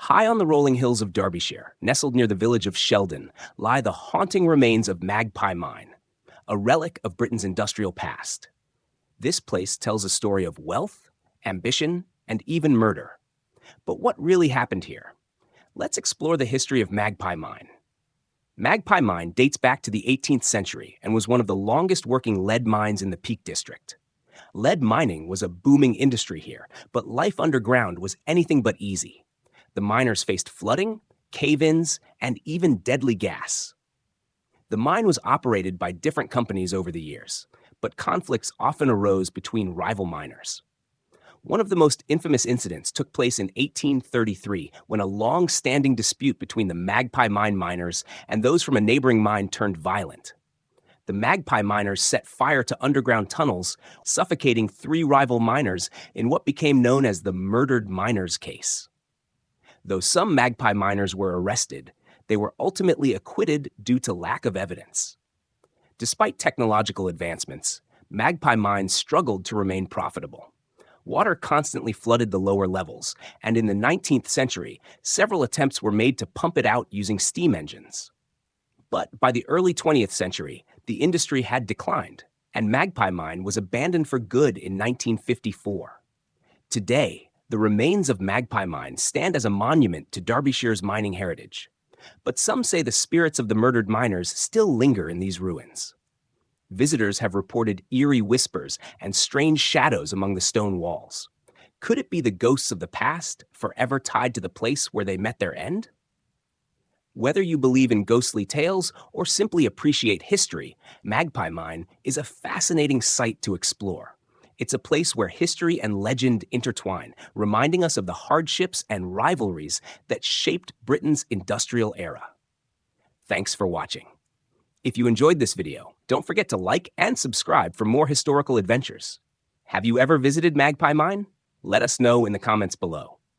High on the rolling hills of Derbyshire, nestled near the village of Sheldon, lie the haunting remains of Magpie Mine, a relic of Britain's industrial past. This place tells a story of wealth, ambition, and even murder. But what really happened here? Let's explore the history of Magpie Mine. Magpie Mine dates back to the 18th century and was one of the longest working lead mines in the Peak District. Lead mining was a booming industry here, but life underground was anything but easy. The miners faced flooding, cave-ins, and even deadly gas. The mine was operated by different companies over the years, but conflicts often arose between rival miners. One of the most infamous incidents took place in 1833 when a long-standing dispute between the Magpie Mine miners and those from a neighboring mine turned violent. The Magpie miners set fire to underground tunnels, suffocating 3 rival miners in what became known as the murdered miners case. Though some Magpie miners were arrested, they were ultimately acquitted due to lack of evidence. Despite technological advancements, Magpie mines struggled to remain profitable. Water constantly flooded the lower levels, and in the 19th century, several attempts were made to pump it out using steam engines. But by the early 20th century, the industry had declined, and Magpie Mine was abandoned for good in 1954. Today, the remains of Magpie Mine stand as a monument to Derbyshire's mining heritage. But some say the spirits of the murdered miners still linger in these ruins. Visitors have reported eerie whispers and strange shadows among the stone walls. Could it be the ghosts of the past, forever tied to the place where they met their end? Whether you believe in ghostly tales or simply appreciate history, Magpie Mine is a fascinating sight to explore. It's a place where history and legend intertwine, reminding us of the hardships and rivalries that shaped Britain's industrial era. Thanks for watching. If you enjoyed this video, don't forget to like and subscribe for more historical adventures. Have you ever visited Magpie Mine? Let us know in the comments below.